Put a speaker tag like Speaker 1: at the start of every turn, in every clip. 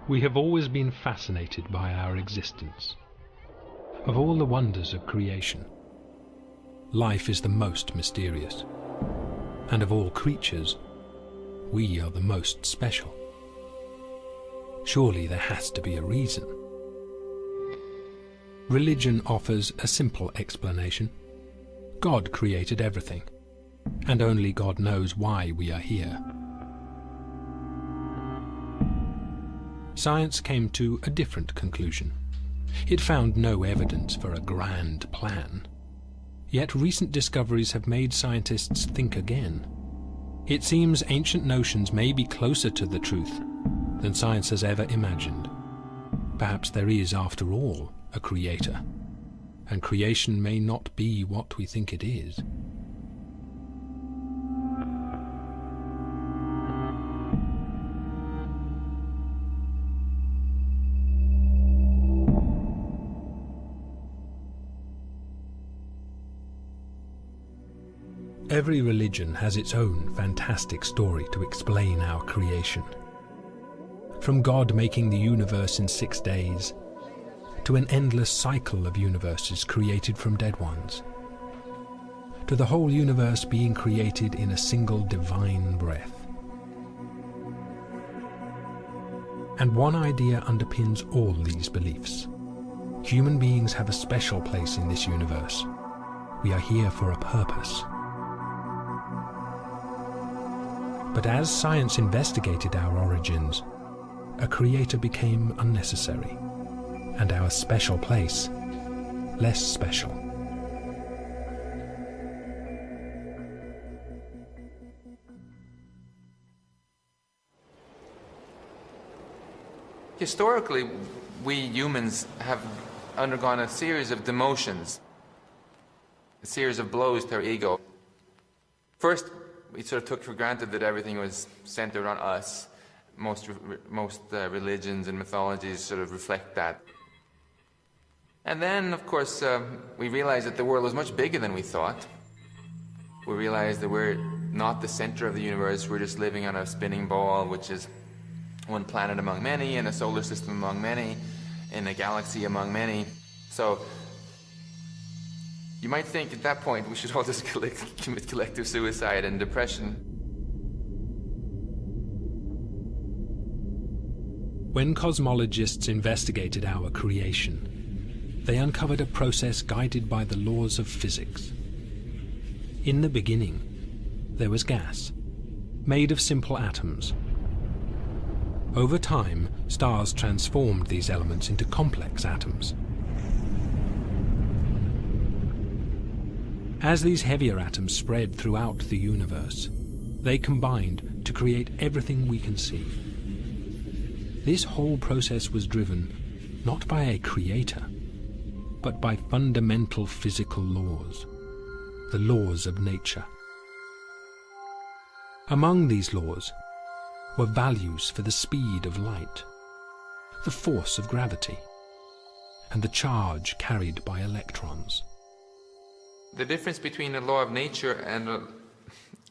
Speaker 1: We have always been fascinated by our existence. Of all the wonders of creation, life is the most mysterious. And of all creatures, we are the most special. Surely there has to be a reason. Religion offers a simple explanation. God created everything, and only God knows why we are here. Science came to a different conclusion. It found no evidence for a grand plan. Yet recent discoveries have made scientists think again. It seems ancient notions may be closer to the truth than science has ever imagined. Perhaps there is, after all, a creator, and creation may not be what we think it is. Every religion has its own fantastic story to explain our creation. From God making the universe in 6 days, to an endless cycle of universes created from dead ones, to the whole universe being created in a single divine breath. And one idea underpins all these beliefs. Human beings have a special place in this universe. We are here for a purpose. But as science investigated our origins, a creator became unnecessary, and our special place less special.
Speaker 2: Historically, we humans have undergone a series of demotions, a series of blows to our ego. First, we sort of took for granted that everything was centered on us. Most religions and mythologies sort of reflect that. And then, of course, we realized that the world was much bigger than we thought. We realized that we're not the center of the universe, we're just living on a spinning ball, which is one planet among many, in a solar system among many, in a galaxy among many. So, you might think at that point we should all just commit collective suicide and depression.
Speaker 1: When cosmologists investigated our creation, they uncovered a process guided by the laws of physics. In the beginning, there was gas, made of simple atoms. Over time, stars transformed these elements into complex atoms. As these heavier atoms spread throughout the universe, they combined to create everything we can see. This whole process was driven not by a creator, but by fundamental physical laws, the laws of nature. Among these laws were values for the speed of light, the force of gravity, and the charge carried by electrons.
Speaker 2: The difference between the law of nature and the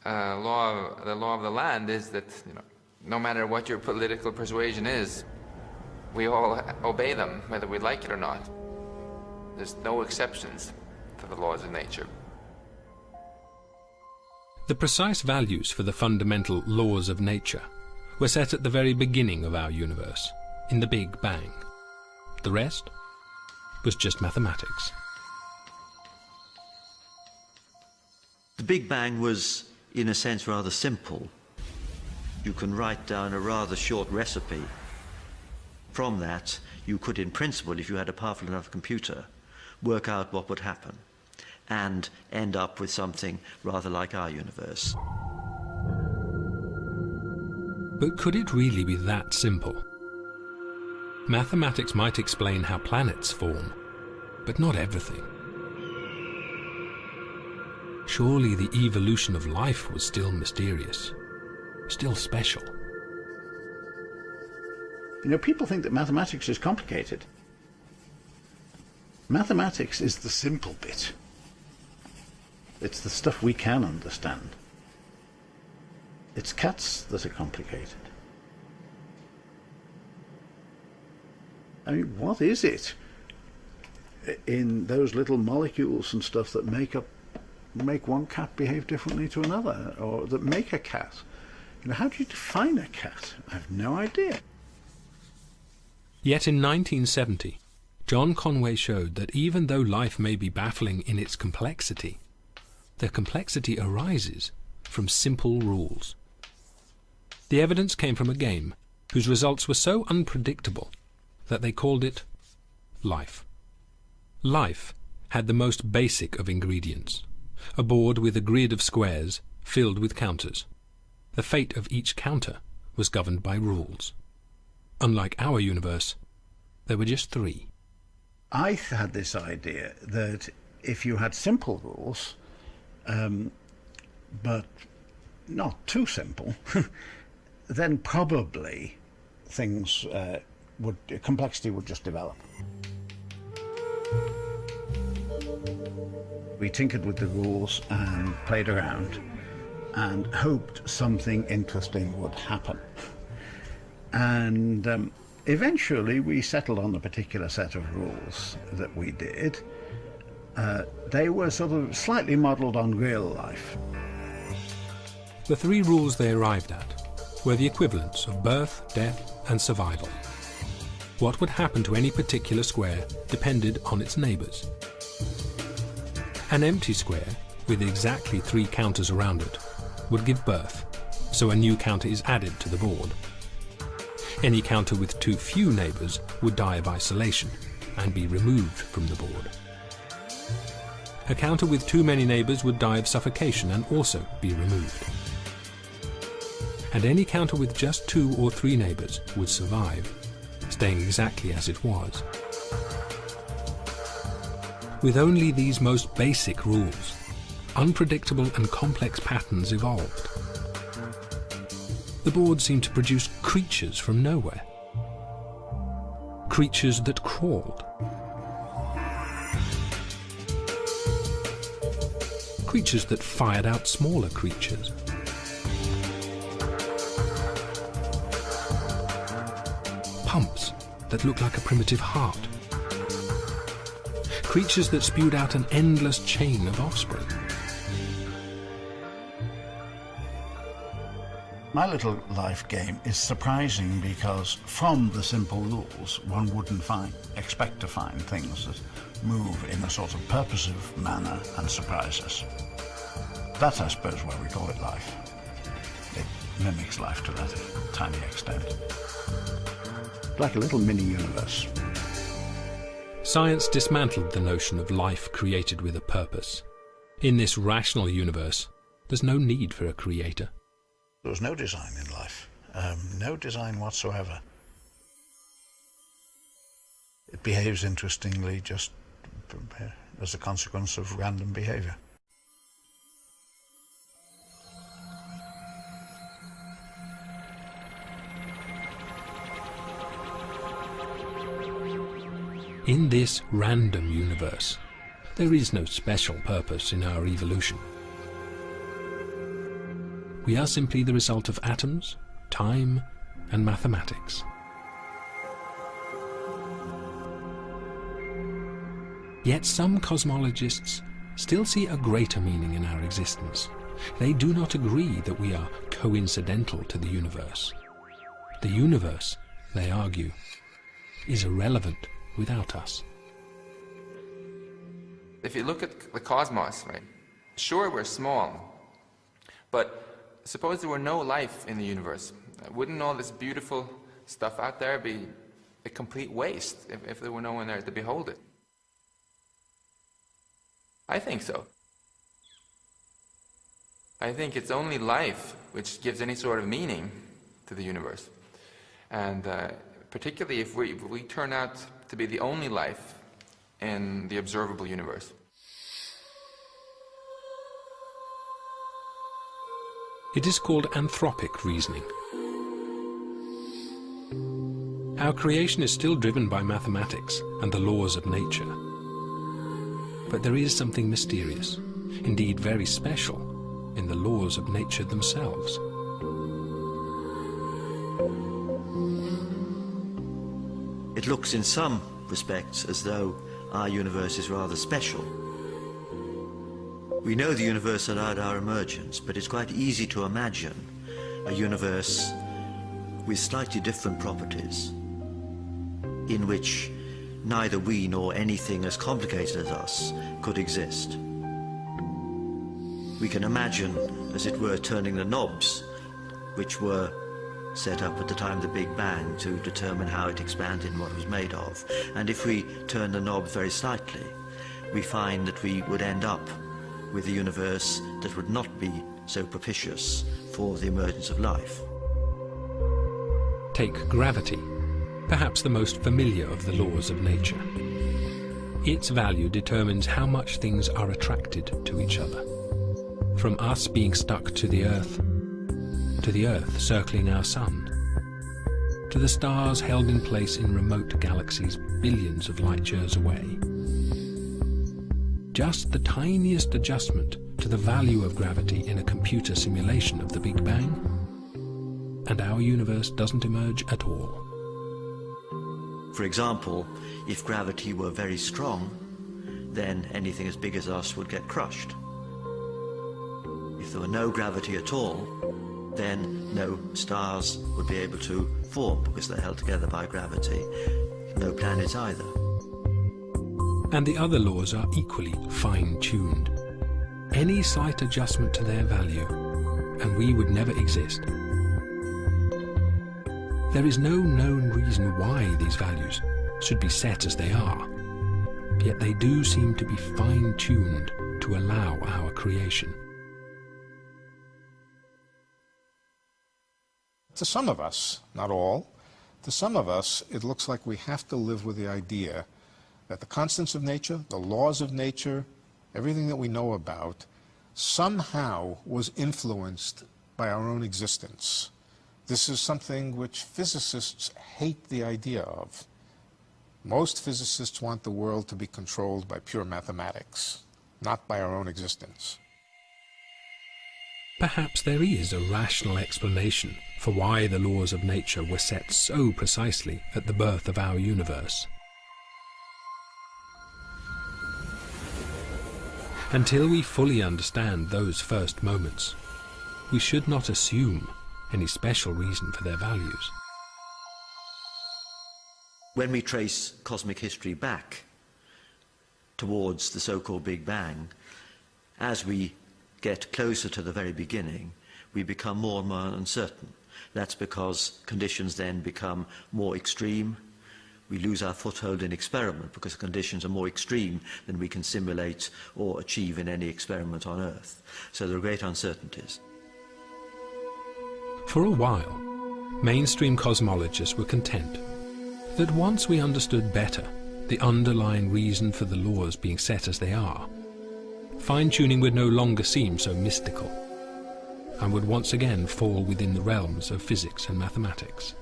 Speaker 2: law of the land is that, no matter what your political persuasion is, we all obey them, whether we like it or not. There's no exceptions to the laws of nature.
Speaker 1: The precise values for the fundamental laws of nature were set at the very beginning of our universe, in the Big Bang. The rest was just mathematics.
Speaker 3: The Big Bang was, in a sense, rather simple. You can write down a rather short recipe. From that, you could, in principle, if you had a powerful enough computer, work out what would happen and end up with something rather like our universe.
Speaker 1: But could it really be that simple? Mathematics might explain how planets form, but not everything. Surely the evolution of life was still mysterious, still special.
Speaker 4: People think that mathematics is complicated. Mathematics is the simple bit. It's the stuff we can understand. It's cats that are complicated. I mean, what is it in those little molecules and stuff that make one cat behave differently to another, or that make a cat? You know, how do you define a cat? I have no idea.
Speaker 1: Yet in 1970, John Conway showed that even though life may be baffling in its complexity, the complexity arises from simple rules. The evidence came from a game whose results were so unpredictable that they called it life. Life had the most basic of ingredients, a board with a grid of squares filled with counters. The fate of each counter was governed by rules. Unlike our universe, there were just 3.
Speaker 4: I had this idea that if you had simple rules, but not too simple, then probably complexity would just develop. We tinkered with the rules and played around and hoped something interesting would happen. And eventually we settled on a particular set of rules that we did. They were sort of slightly modelled on real life.
Speaker 1: The 3 rules they arrived at were the equivalents of birth, death, and survival. What would happen to any particular square depended on its neighbours. An empty square with exactly 3 counters around it would give birth, so a new counter is added to the board. Any counter with too few neighbours would die of isolation and be removed from the board. A counter with too many neighbours would die of suffocation and also be removed. And any counter with just 2 or 3 neighbours would survive, staying exactly as it was. With only these most basic rules, unpredictable and complex patterns evolved. The board seemed to produce creatures from nowhere. Creatures that crawled. Creatures that fired out smaller creatures. Pumps that looked like a primitive heart. Creatures that spewed out an endless chain of offspring.
Speaker 4: My little life game is surprising because from the simple rules one wouldn't expect to find things that move in a sort of purposive manner and surprise us. That's, I suppose, why we call it life. It mimics life to that tiny extent. Like a little mini-universe.
Speaker 1: Science dismantled the notion of life created with a purpose. In this rational universe, there's no need for a creator.
Speaker 4: There was no design in life. No design whatsoever. It behaves interestingly just as a consequence of random behavior.
Speaker 1: In this random universe, there is no special purpose in our evolution. We are simply the result of atoms, time, and mathematics. Yet some cosmologists still see a greater meaning in our existence. They do not agree that we are coincidental to the universe. The universe, they argue, is irrelevant without us.
Speaker 2: If you look at the cosmos, right, sure, we're small, but suppose there were no life in the universe. Wouldn't all this beautiful stuff out there be a complete waste if there were no one there to behold it? I think so. I think it's only life which gives any sort of meaning to the universe. And particularly if we turn out to be the only life in the observable universe.
Speaker 1: It is called anthropic reasoning. Our creation is still driven by mathematics and the laws of nature. But there is something mysterious, indeed very special, in the laws of nature themselves.
Speaker 3: It looks in some respects as though our universe is rather special. We know the universe allowed our emergence, but it's quite easy to imagine a universe with slightly different properties, in which neither we nor anything as complicated as us could exist. We can imagine, as it were, turning the knobs which were set up at the time of the Big Bang to determine how it expanded and what it was made of. And if we turn the knobs very slightly, we find that we would end up with a universe that would not be so propitious for the emergence of life.
Speaker 1: Take gravity, perhaps the most familiar of the laws of nature. Its value determines how much things are attracted to each other. From us being stuck to the Earth circling our sun, to the stars held in place in remote galaxies billions of light years away. Just the tiniest adjustment to the value of gravity in a computer simulation of the Big Bang, and our universe doesn't emerge at all.
Speaker 3: For example, if gravity were very strong, then anything as big as us would get crushed. If there were no gravity at all, then no stars would be able to form because they're held together by gravity. No planets either.
Speaker 1: And the other laws are equally fine-tuned. Any slight adjustment to their value, and we would never exist. There is no known reason why these values should be set as they are, yet they do seem to be fine-tuned to allow our creation.
Speaker 5: To some of us, not all, to some of us, it looks like we have to live with the idea that the constants of nature, the laws of nature, everything that we know about, somehow was influenced by our own existence. This is something which physicists hate the idea of. Most physicists want the world to be controlled by pure mathematics, not by our own existence.
Speaker 1: Perhaps there is a rational explanation for why the laws of nature were set so precisely at the birth of our universe. Until we fully understand those first moments, we should not assume any special reason for their values.
Speaker 3: When we trace cosmic history back towards the so-called Big Bang, as we get closer to the very beginning, we become more and more uncertain. That's because conditions then become more extreme. We lose our foothold in experiment because conditions are more extreme than we can simulate or achieve in any experiment on Earth. So there are great uncertainties.
Speaker 1: For a while, mainstream cosmologists were content that once we understood better the underlying reason for the laws being set as they are, fine-tuning would no longer seem so mystical, and would once again fall within the realms of physics and mathematics.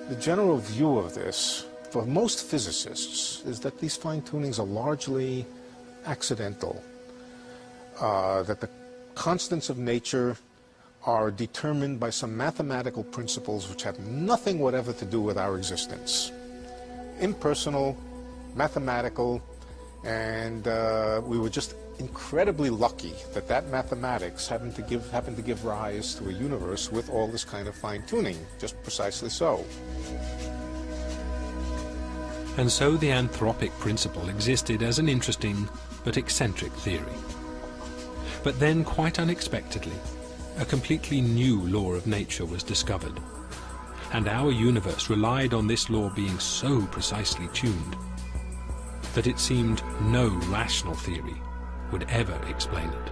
Speaker 5: The general view of this, for most physicists, is that these fine-tunings are largely accidental, that the constants of nature are determined by some mathematical principles which have nothing whatever to do with our existence. Impersonal, mathematical, and we were just incredibly lucky that that mathematics happened to give rise to a universe with all this kind of fine-tuning, just precisely so.
Speaker 1: And so the anthropic principle existed as an interesting but eccentric theory. But then, quite unexpectedly, a completely new law of nature was discovered, and our universe relied on this law being so precisely tuned that it seemed no rational theory would ever explain it.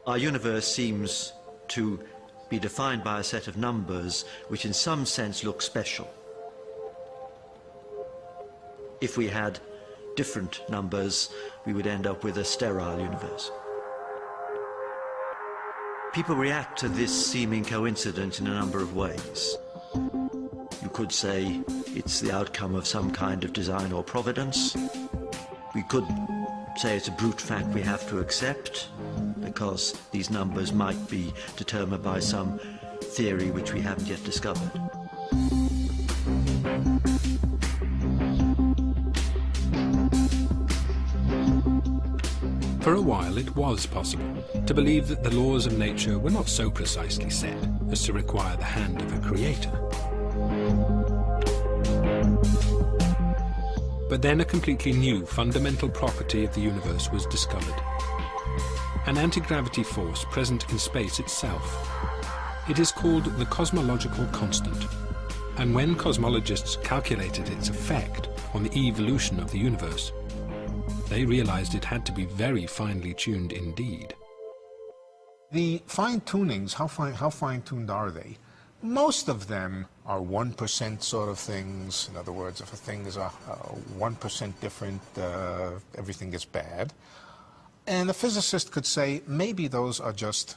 Speaker 3: Our universe seems to be defined by a set of numbers which in some sense look special. If we had different numbers, we would end up with a sterile universe. People react to this seeming coincidence in a number of ways. You could say it's the outcome of some kind of design or providence. We could say it's a brute fact we have to accept, because these numbers might be determined by some theory which we haven't yet discovered.
Speaker 1: For a while it was possible to believe that the laws of nature were not so precisely set as to require the hand of a creator. But then a completely new fundamental property of the universe was discovered. An anti-gravity force present in space itself. It is called the cosmological constant, and when cosmologists calculated its effect on the evolution of the universe, they realized it had to be very finely tuned indeed.
Speaker 5: The fine-tunings, how fine-tuned are they? Most of them are 1% sort of things. In other words, if a thing is 1% different, everything is bad. And a physicist could say, maybe those are just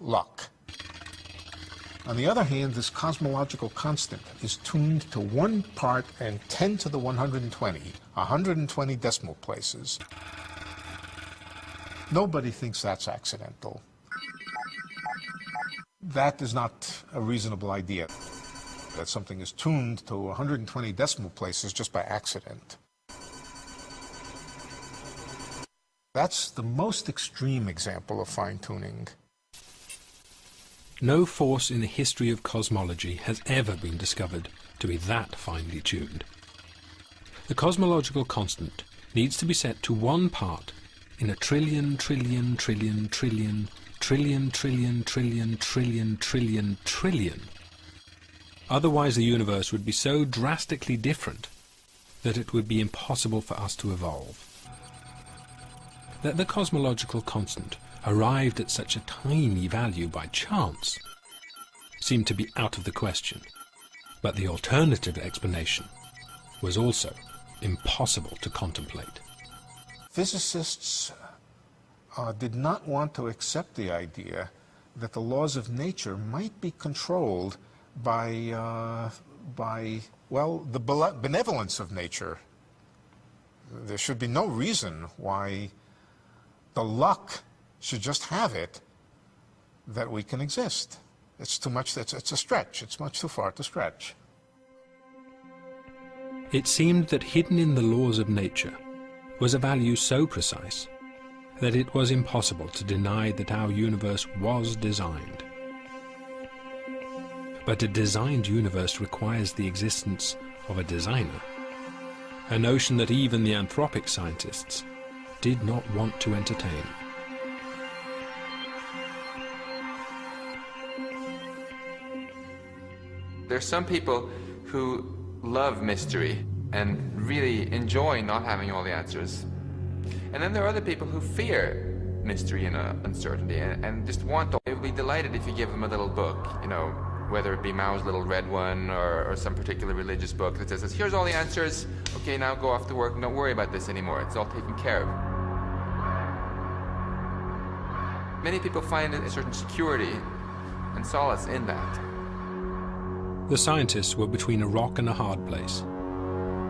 Speaker 5: luck. On the other hand, this cosmological constant is tuned to 1 part and 10 to the 120, 120 decimal places. Nobody thinks that's accidental. That is not a reasonable idea, that something is tuned to 120 decimal places just by accident. That's the most extreme example of fine-tuning.
Speaker 1: No force in the history of cosmology has ever been discovered to be that finely tuned. The cosmological constant needs to be set to 1 part in a trillion, trillion, trillion, trillion, trillion, trillion, trillion, trillion, trillion, trillion. Otherwise the universe would be so drastically different that it would be impossible for us to evolve. That the cosmological constant arrived at such a tiny value by chance seemed to be out of the question, but the alternative explanation was also impossible to contemplate.
Speaker 5: Physicists did not want to accept the idea that the laws of nature might be controlled by well, the benevolence of nature. There should be no reason why the luck should just have it that we can exist. It's too much, it's a stretch. It's much too far to stretch.
Speaker 1: It seemed that hidden in the laws of nature was a value so precise that it was impossible to deny that our universe was designed. But a designed universe requires the existence of a designer, a notion that even the anthropic scientists did not want to entertain.
Speaker 2: There's some people who love mystery and really enjoy not having all the answers. And then there are other people who fear mystery and uncertainty and just want to. They would be delighted if you give them a little book, you know, whether it be Mao's Little Red One or some particular religious book that says, here's all the answers, okay, now go off to work and don't worry about this anymore, it's all taken care of. Many people find a certain security and solace in that.
Speaker 1: The scientists were between a rock and a hard place.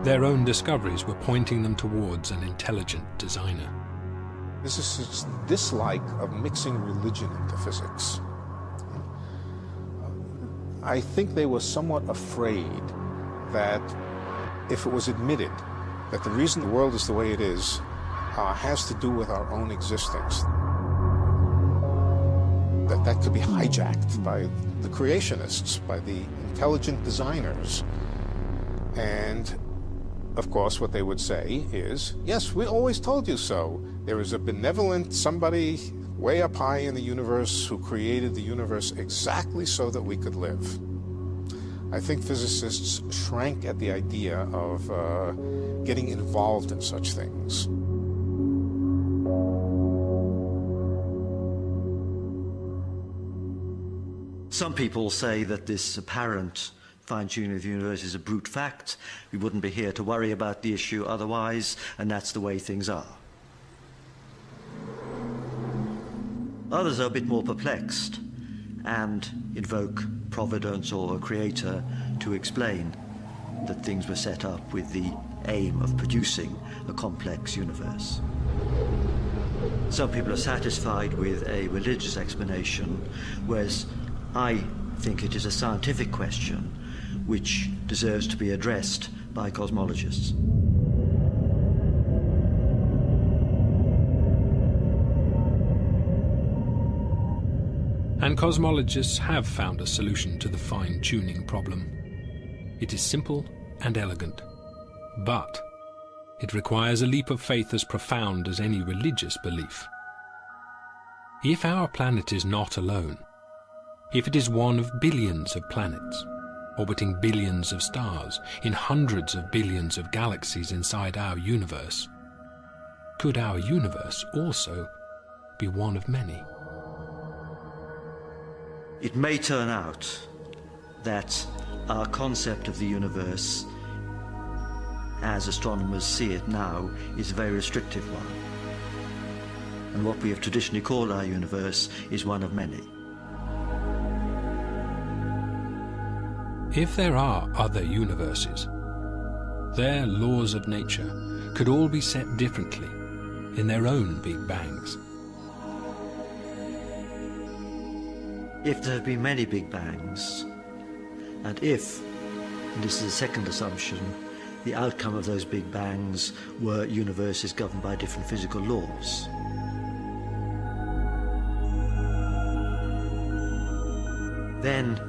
Speaker 1: Their own discoveries were pointing them towards an intelligent designer.
Speaker 5: This is its dislike of mixing religion into physics. I think they were somewhat afraid that if it was admitted that the reason the world is the way it is has to do with our own existence, that could be hijacked by the creationists, by the intelligent designers. And of course, what they would say is, yes, we always told you so. There is a benevolent somebody way up high in the universe who created the universe exactly so that we could live. I think physicists shrank at the idea of getting involved in such things.
Speaker 3: Some people say that this apparent fine-tuning of the universe is a brute fact. We wouldn't be here to worry about the issue otherwise, and that's the way things are. Others are a bit more perplexed and invoke providence or a creator to explain that things were set up with the aim of producing a complex universe. Some people are satisfied with a religious explanation, whereas I think it is a scientific question which deserves to be addressed by cosmologists.
Speaker 1: And cosmologists have found a solution to the fine-tuning problem. It is simple and elegant, but it requires a leap of faith as profound as any religious belief. If our planet is not alone, if it is one of billions of planets, orbiting billions of stars in hundreds of billions of galaxies inside our universe, could our universe also be one of many?
Speaker 3: It may turn out that our concept of the universe, as astronomers see it now, is a very restrictive one. And what we have traditionally called our universe is one of many.
Speaker 1: If there are other universes, their laws of nature could all be set differently in their own Big Bangs.
Speaker 3: If there have been many Big Bangs, and if, and this is the second assumption, the outcome of those Big Bangs were universes governed by different physical laws, then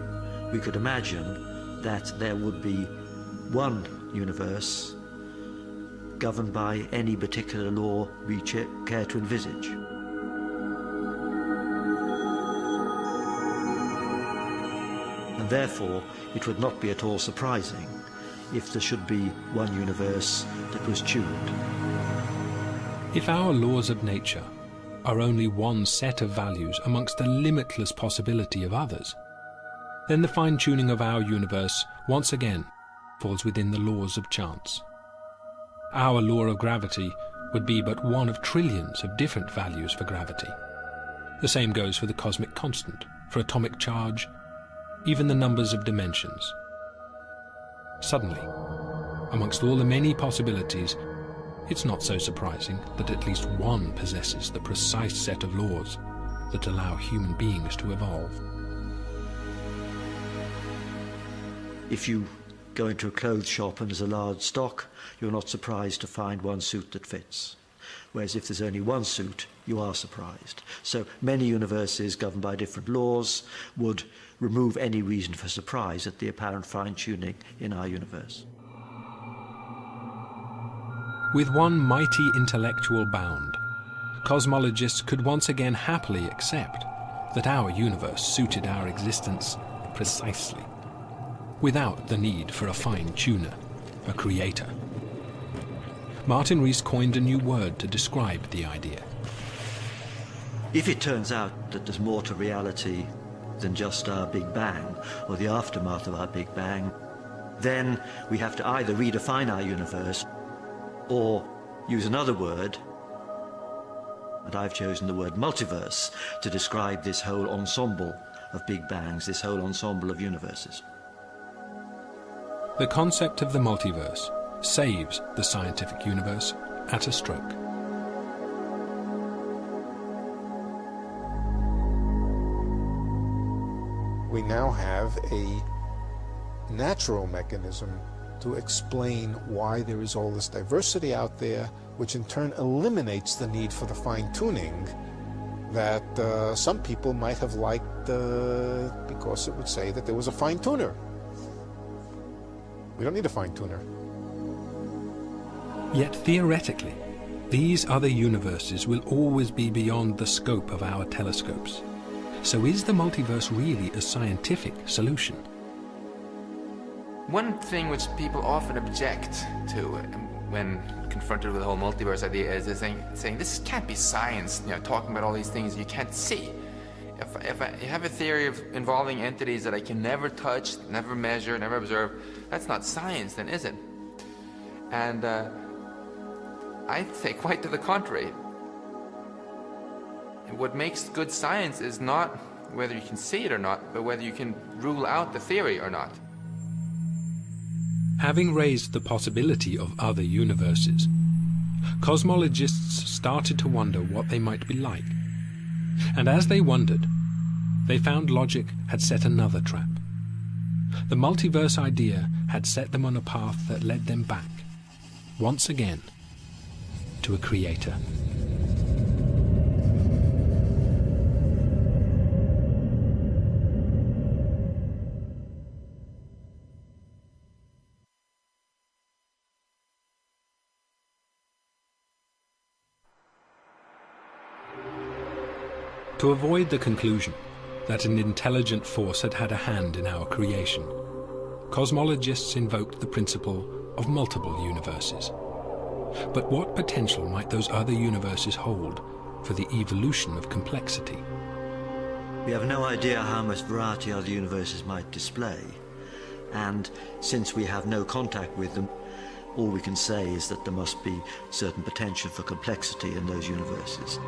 Speaker 3: we could imagine that there would be one universe governed by any particular law we care to envisage. And therefore, it would not be at all surprising if there should be one universe that was tuned.
Speaker 1: If our laws of nature are only one set of values amongst a limitless possibility of others, then the fine-tuning of our universe once again falls within the laws of chance. Our law of gravity would be but one of trillions of different values for gravity. The same goes for the cosmic constant, for atomic charge, even the numbers of dimensions. Suddenly, amongst all the many possibilities, it's not so surprising that at least one possesses the precise set of laws that allow human beings to evolve.
Speaker 3: If you go into a clothes shop and there's a large stock, you're not surprised to find one suit that fits. Whereas if there's only one suit, you are surprised. So many universes governed by different laws would remove any reason for surprise at the apparent fine-tuning in our universe.
Speaker 1: With one mighty intellectual bound, cosmologists could once again happily accept that our universe suited our existence precisely, without the need for a fine-tuner, a creator. Martin Rees coined a new word to describe the idea.
Speaker 3: If it turns out that there's more to reality than just our Big Bang, or the aftermath of our Big Bang, then we have to either redefine our universe or use another word, and I've chosen the word multiverse to describe this whole ensemble of Big Bangs, this whole ensemble of universes.
Speaker 1: The concept of the multiverse saves the scientific universe at a stroke.
Speaker 5: We now have a natural mechanism to explain why there is all this diversity out there, which in turn eliminates the need for the fine-tuning that some people might have liked because it would say that there was a fine-tuner. We don't need a fine-tuner.
Speaker 1: Yet theoretically, these other universes will always be beyond the scope of our telescopes. So is the multiverse really a scientific solution?
Speaker 2: One thing which people often object to when confronted with the whole multiverse idea is saying this can't be science, talking about all these things you can't see. If I have a theory involving entities that I can never touch, never measure, never observe, that's not science then, is it? And I'd say quite to the contrary. What makes good science is not whether you can see it or not, but whether you can rule out the theory or not.
Speaker 1: Having raised the possibility of other universes, cosmologists started to wonder what they might be like. And as they wondered, they found logic had set another trap. The multiverse idea had set them on a path that led them back, once again, to a creator. To avoid the conclusion that an intelligent force had had a hand in our creation, cosmologists invoked the principle of multiple universes. But what potential might those other universes hold for the evolution of complexity?
Speaker 3: We have no idea how much variety other universes might display, and since we have no contact with them, all we can say is that there must be certain potential for complexity in those universes.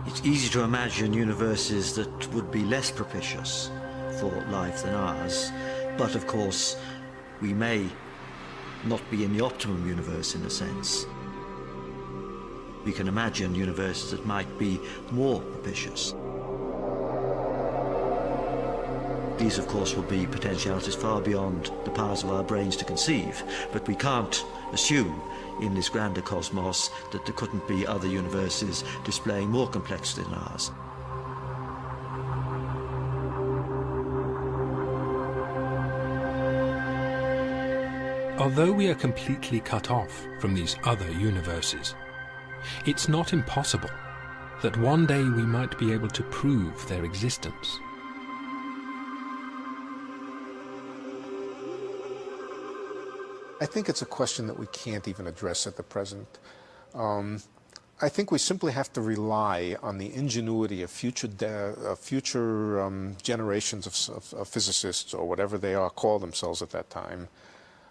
Speaker 3: It's easy to imagine universes that would be less propitious for life than ours, but of course we may not be in the optimum universe in a sense. We can imagine universes that might be more propitious. These of course will be potentialities far beyond the powers of our brains to conceive, but we can't assume in this grander cosmos that there couldn't be other universes displaying more complexity than ours.
Speaker 1: Although we are completely cut off from these other universes, it's not impossible that one day we might be able to prove their existence.
Speaker 5: I think it's a question that we can't even address at the present. I think we simply have to rely on the ingenuity of future generations of physicists, or whatever they are call themselves at that time,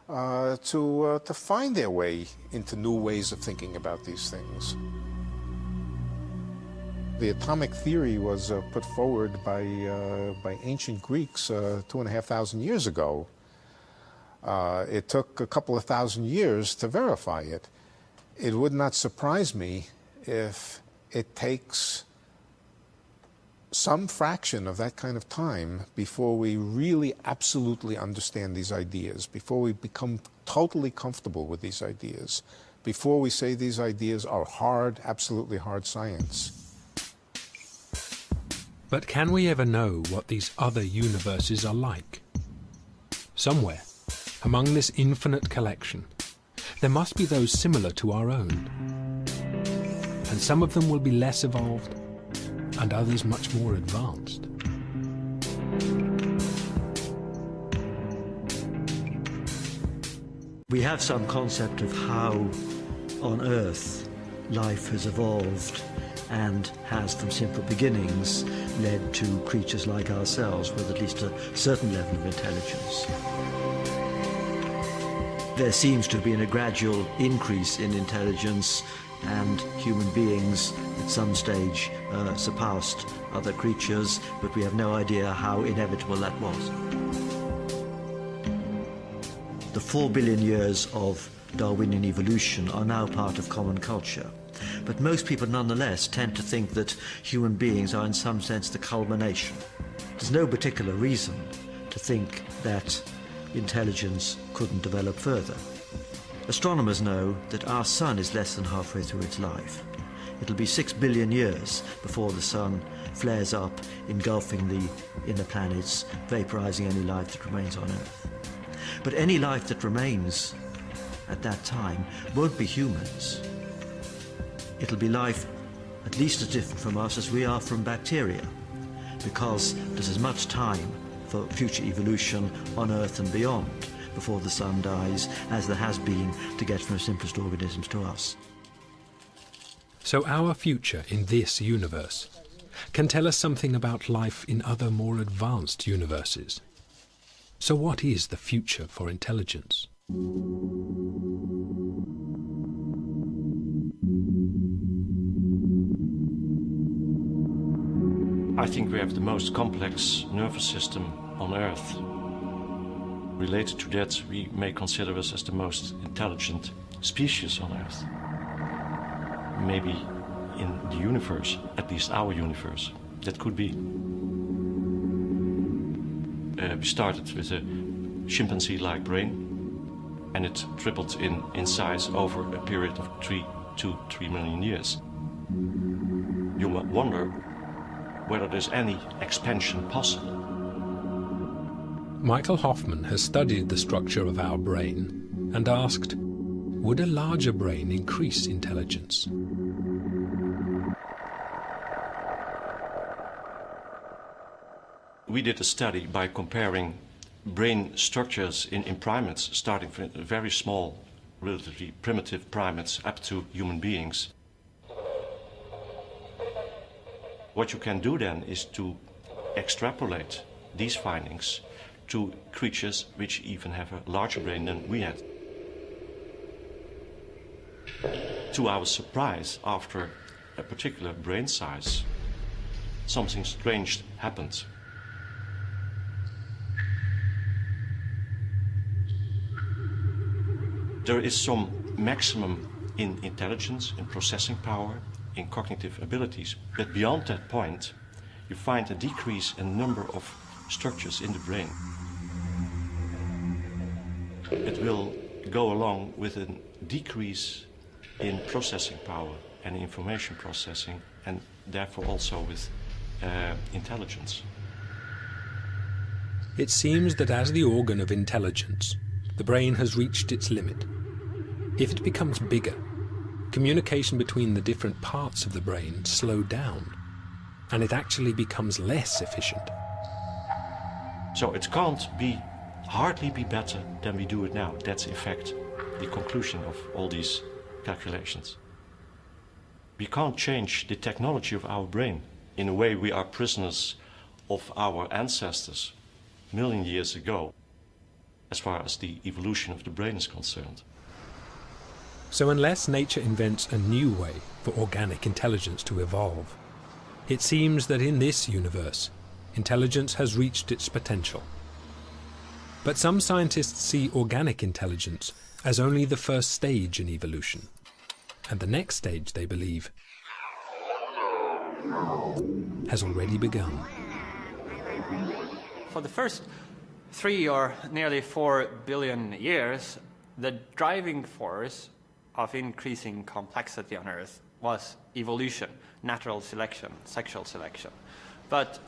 Speaker 5: to find their way into new ways of thinking about these things. The atomic theory was put forward by ancient Greeks 2,500 years ago. It took a couple of thousand years to verify it. It would not surprise me if it takes some fraction of that kind of time before we really absolutely understand these ideas, before we become totally comfortable with these ideas, before we say these ideas are hard, absolutely hard science.
Speaker 1: But can we ever know what these other universes are like? Somewhere, among this infinite collection, there must be those similar to our own. And some of them will be less evolved, and others much more advanced.
Speaker 3: We have some concept of how on Earth life has evolved and has from simple beginnings led to creatures like ourselves with at least a certain level of intelligence. There seems to have been a gradual increase in intelligence, and human beings at some stage surpassed other creatures, but we have no idea how inevitable that was. The 4 billion years of Darwinian evolution are now part of common culture, but most people nonetheless tend to think that human beings are in some sense the culmination. There's no particular reason to think that intelligence couldn't develop further. Astronomers know that our sun is less than halfway through its life. It'll be 6 billion years before the sun flares up, engulfing the inner planets, vaporizing any life that remains on Earth. But any life that remains at that time won't be humans. It'll be life at least as different from us as we are from bacteria, because there's as much time for future evolution on Earth and beyond before the sun dies as there has been to get from the simplest organisms to us.
Speaker 1: So our future in this universe can tell us something about life in other more advanced universes. So what is the future for intelligence?
Speaker 6: I think we have the most complex nervous system on Earth. Related to that, we may consider us as the most intelligent species on Earth. Maybe in the universe, at least our universe, that could be. We started with a chimpanzee-like brain, and it tripled in size over a period of 3 million years. You might wonder whether there's any expansion possible.
Speaker 1: Michael Hofmann has studied the structure of our brain and asked, would a larger brain increase intelligence?
Speaker 6: We did a study by comparing brain structures in primates, starting from very small, relatively primitive primates up to human beings. What you can do then is to extrapolate these findings to creatures which even have a larger brain than we had. To our surprise, after a particular brain size, something strange happened. There is some maximum in intelligence, in processing power, in cognitive abilities, but beyond that point, you find a decrease in the number of structures in the brain. It will go along with a decrease in processing power and information processing, and therefore also with intelligence.
Speaker 1: It seems that as the organ of intelligence, the brain has reached its limit. If it becomes bigger, communication between the different parts of the brain slow down, and it actually becomes less efficient.
Speaker 6: So it can't hardly be better than we do it now. That's in fact the conclusion of all these calculations. We can't change the technology of our brain. In a way, we are prisoners of our ancestors a million years ago, as far as the evolution of the brain is concerned.
Speaker 1: So unless nature invents a new way for organic intelligence to evolve, it seems that in this universe, intelligence has reached its potential. But some scientists see organic intelligence as only the first stage in evolution, and the next stage, they believe, has already begun.
Speaker 7: For the first 3 or nearly 4 billion years, the driving force of increasing complexity on Earth was evolution, natural selection, sexual selection. But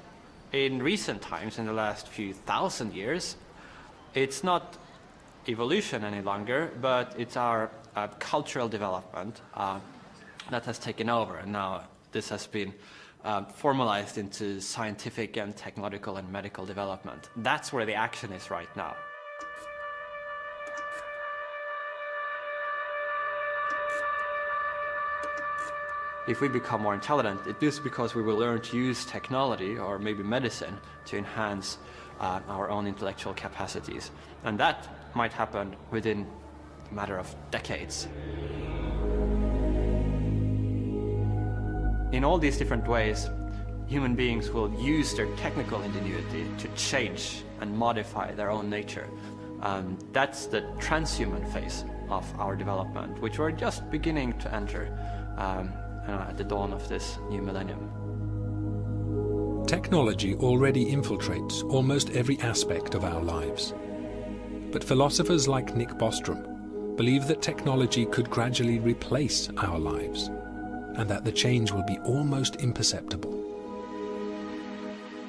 Speaker 7: in recent times, in the last few thousand years, it's not evolution any longer, but it's our cultural development that has taken over. And now this has been formalized into scientific and technological and medical development. That's where the action is right now. If we become more intelligent, it is because we will learn to use technology or maybe medicine to enhance our own intellectual capacities. And that might happen within a matter of decades. In all these different ways, human beings will use their technical ingenuity to change and modify their own nature. That's the transhuman phase of our development, which we're just beginning to enter at the dawn of this new millennium.
Speaker 1: Technology already infiltrates almost every aspect of our lives. But philosophers like Nick Bostrom believe that technology could gradually replace our lives, and that the change will be almost imperceptible.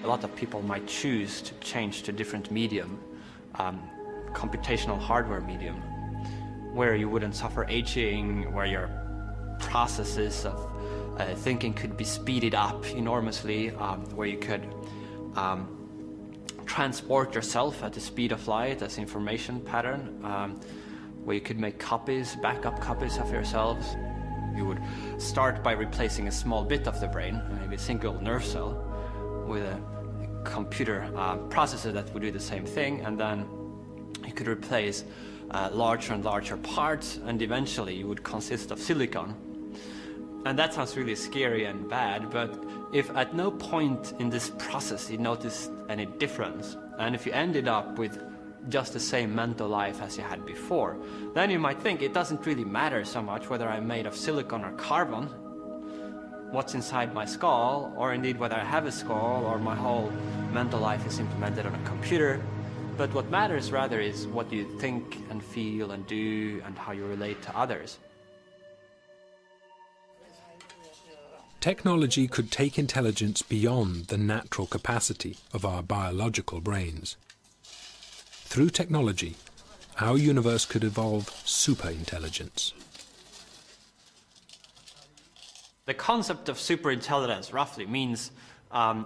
Speaker 7: A lot of people might choose to change to a different medium, computational hardware medium, where you wouldn't suffer aging, where your processes of thinking could be speeded up enormously, where you could transport yourself at the speed of light as information pattern, where you could make copies, backup copies of yourselves. You would start by replacing a small bit of the brain, maybe a single nerve cell, with a computer processor that would do the same thing, and then you could replace larger and larger parts, and eventually you would consist of silicon. And that sounds really scary and bad, but if at no point in this process you noticed any difference, and if you ended up with just the same mental life as you had before, then you might think it doesn't really matter so much whether I'm made of silicon or carbon, what's inside my skull, or indeed whether I have a skull or my whole mental life is implemented on a computer. But what matters rather is what you think and feel and do and how you relate to others.
Speaker 1: Technology could take intelligence beyond the natural capacity of our biological brains. Through technology, our universe could evolve superintelligence.
Speaker 7: The concept of superintelligence roughly means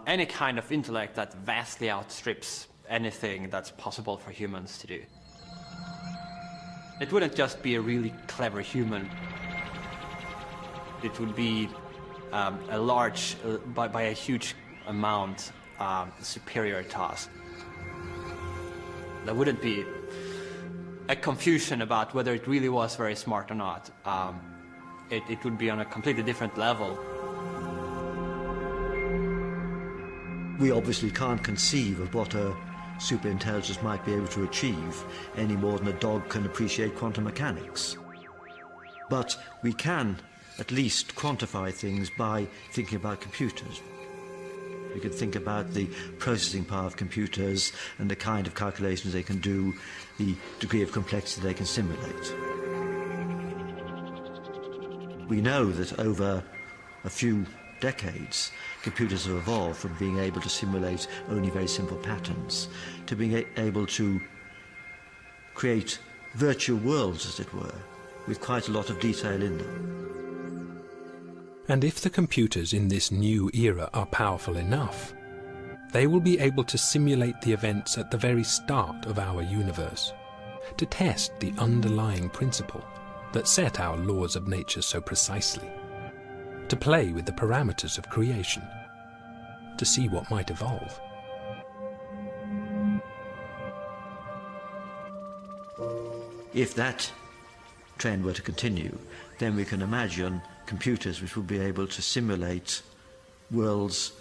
Speaker 7: any kind of intellect that vastly outstrips anything that's possible for humans to do. It wouldn't just be a really clever human. It would be a large, by a huge amount, superior task. There wouldn't be a confusion about whether it really was very smart or not. It would be on a completely different level.
Speaker 3: We obviously can't conceive of what a superintelligence might be able to achieve any more than a dog can appreciate quantum mechanics. But we can at least quantify things by thinking about computers. We can think about the processing power of computers and the kind of calculations they can do, the degree of complexity they can simulate. We know that over a few decades, computers have evolved from being able to simulate only very simple patterns to being able to create virtual worlds, as it were, with quite a lot of detail in them.
Speaker 1: And if the computers in this new era are powerful enough, they will be able to simulate the events at the very start of our universe, to test the underlying principle that set our laws of nature so precisely, to play with the parameters of creation, to see what might evolve.
Speaker 3: If that trend were to continue, then we can imagine computers which will be able to simulate worlds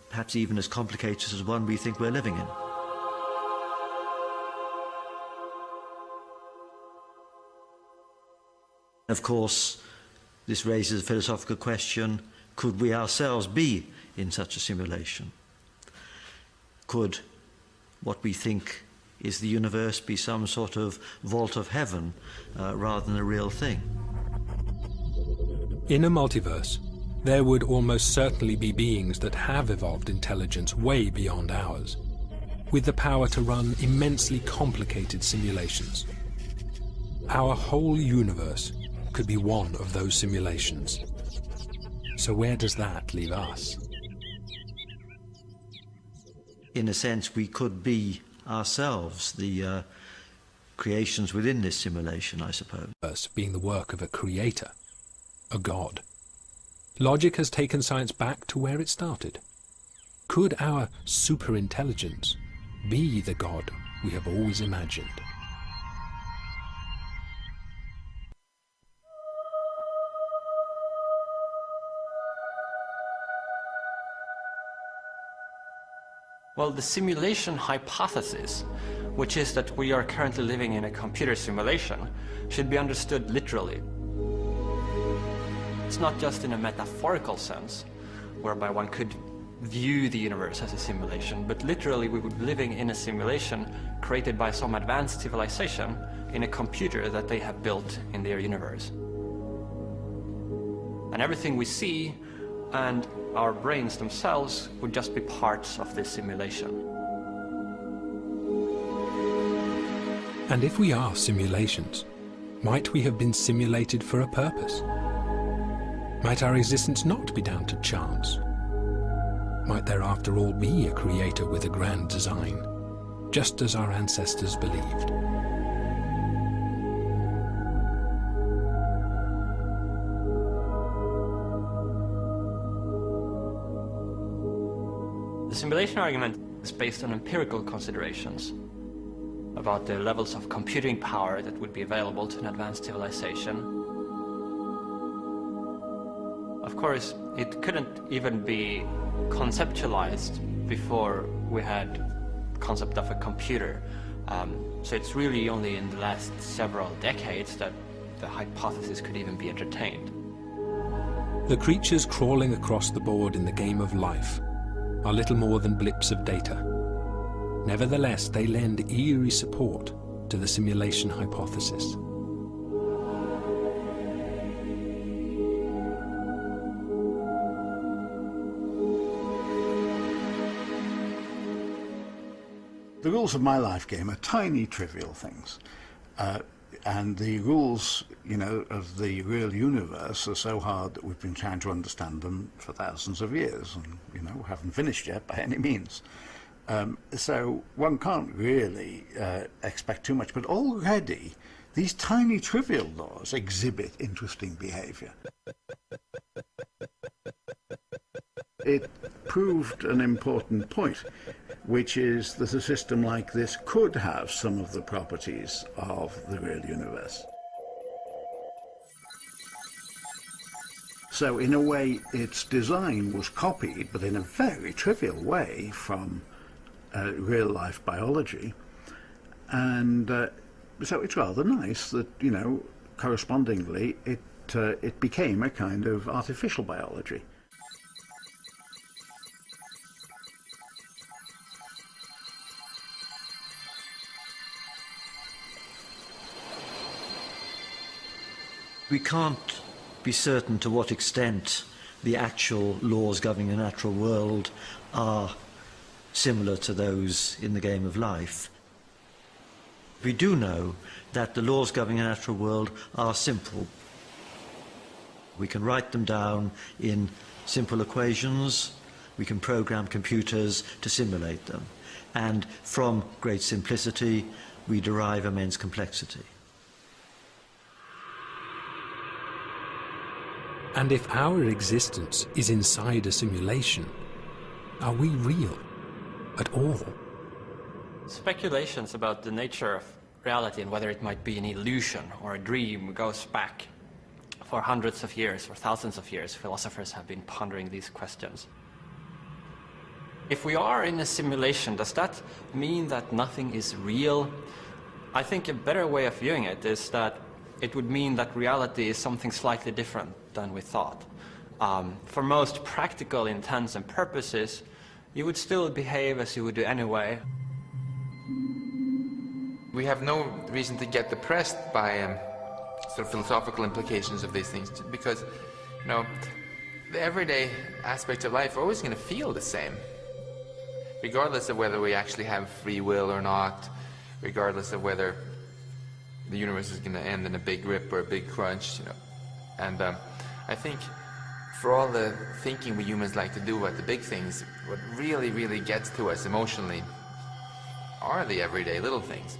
Speaker 3: perhaps even as complicated as one we think we're living in. Of course, this raises a philosophical question: could we ourselves be in such a simulation? Could what we think is the universe be some sort of vault of heaven rather than a real thing?
Speaker 1: In a multiverse, there would almost certainly be beings that have evolved intelligence way beyond ours, with the power to run immensely complicated simulations. Our whole universe could be one of those simulations. So where does that leave us?
Speaker 3: In a sense, we could be ourselves the creations within this simulation, I suppose.
Speaker 1: Being the work of a creator, a god. Logic has taken science back to where it started. Could our superintelligence be the god we have always imagined?
Speaker 7: Well, the simulation hypothesis, which is that we are currently living in a computer simulation, should be understood literally. It's not just in a metaphorical sense, whereby one could view the universe as a simulation, but literally we would be living in a simulation created by some advanced civilization in a computer that they have built in their universe. And everything we see and our brains themselves would just be parts of this simulation.
Speaker 1: And if we are simulations, might we have been simulated for a purpose? Might our existence not be down to chance? Might there after all be a creator with a grand design, just as our ancestors believed?
Speaker 7: The simulation argument is based on empirical considerations about the levels of computing power that would be available to an advanced civilization. Of course, it couldn't even be conceptualized before we had concept of a computer. So it's really only in the last several decades that the hypothesis could even be entertained.
Speaker 1: The creatures crawling across the board in the game of life are little more than blips of data. Nevertheless, they lend eerie support to the simulation hypothesis.
Speaker 4: The rules of my life game are tiny, trivial things. And the rules, you know, of the real universe are so hard that we've been trying to understand them for thousands of years, and, you know, haven't finished yet by any means. So one can't really expect too much, but already these tiny, trivial laws exhibit interesting behavior. It proved an important point, which is that a system like this could have some of the properties of the real universe. So in a way, its design was copied, but in a very trivial way, from real-life biology. And so it's rather nice that, you know, correspondingly, it became a kind of artificial biology.
Speaker 3: We can't be certain to what extent the actual laws governing the natural world are similar to those in the game of life. We do know that the laws governing the natural world are simple. We can write them down in simple equations, we can program computers to simulate them, and from great simplicity we derive immense complexity.
Speaker 1: And if our existence is inside a simulation, are we real at all?
Speaker 7: Speculations about the nature of reality and whether it might be an illusion or a dream goes back for hundreds of years or thousands of years. Philosophers have been pondering these questions. If we are in a simulation, does that mean that nothing is real? I think a better way of viewing it is that it would mean that reality is something slightly different than we thought. For most practical intents and purposes, you would still behave as you would do anyway.
Speaker 2: We have no reason to get depressed by sort of philosophical implications of these things, because, you know, the everyday aspects of life are always going to feel the same, regardless of whether we actually have free will or not, regardless of whether the universe is going to end in a big rip or a big crunch, you know. And I think for all the thinking we humans like to do about the big things, what really, really gets to us emotionally are the everyday little things.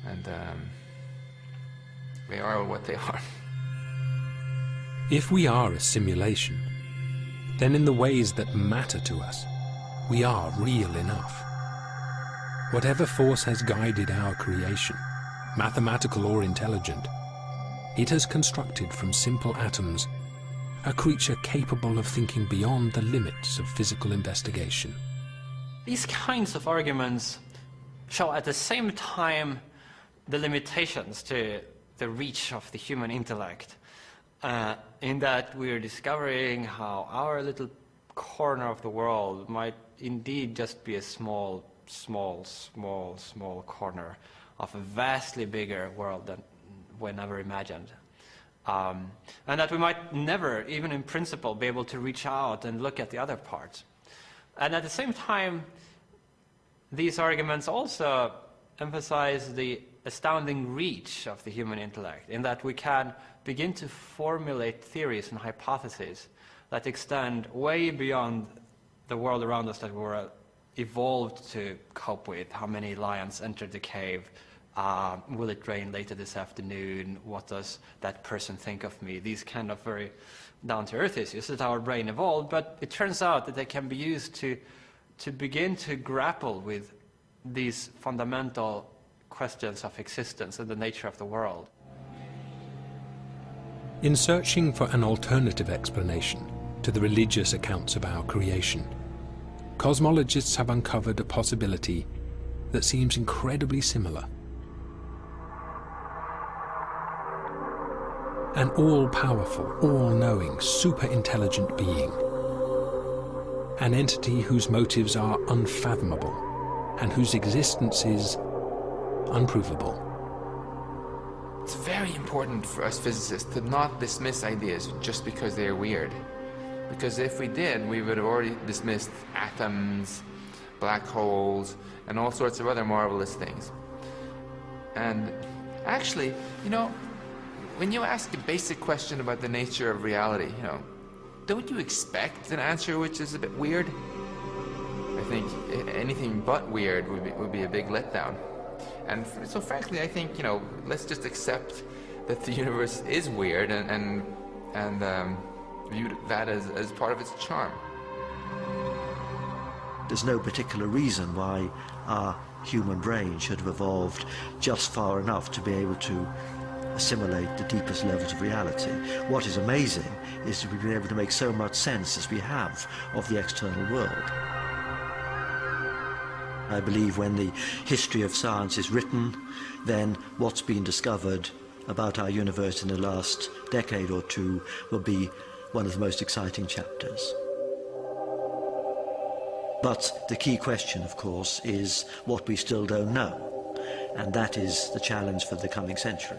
Speaker 2: And they are what they are.
Speaker 1: If we are a simulation, then in the ways that matter to us, we are real enough. Whatever force has guided our creation, mathematical or intelligent, it has constructed from simple atoms a creature capable of thinking beyond the limits of physical investigation.
Speaker 7: These kinds of arguments show at the same time the limitations to the reach of the human intellect, in that we're discovering how our little corner of the world might indeed just be a small corner of a vastly bigger world than we never imagined. And that we might never, even in principle, be able to reach out and look at the other parts. And at the same time, these arguments also emphasize the astounding reach of the human intellect, in that we can begin to formulate theories and hypotheses that extend way beyond the world around us that we're evolved to cope with. How many lions entered the cave? Will it rain later this afternoon? What does that person think of me? These kind of very down-to-earth issues that our brain evolved, but it turns out that they can be used to begin to grapple with these fundamental questions of existence and the nature of the world.
Speaker 1: In searching for an alternative explanation to the religious accounts of our creation, cosmologists have uncovered a possibility that seems incredibly similar. An all-powerful, all-knowing, super-intelligent being. An entity whose motives are unfathomable and whose existence is unprovable.
Speaker 2: It's very important for us physicists to not dismiss ideas just because they are weird. Because if we did, we would have already dismissed atoms, black holes, and all sorts of other marvelous things. And actually, you know, when you ask a basic question about the nature of reality, you know, don't you expect an answer which is a bit weird? I think anything but weird would be a big letdown. And so frankly, I think, you know, let's just accept that the universe is weird and view that as part of its charm.
Speaker 3: There's no particular reason why our human brain should have evolved just far enough to be able to assimilate the deepest levels of reality. What is amazing is that we've been able to make so much sense as we have of the external world. I believe when the history of science is written, then what's been discovered about our universe in the last decade or two will be one of the most exciting chapters. But the key question, of course, is what we still don't know, and that is the challenge for the coming century.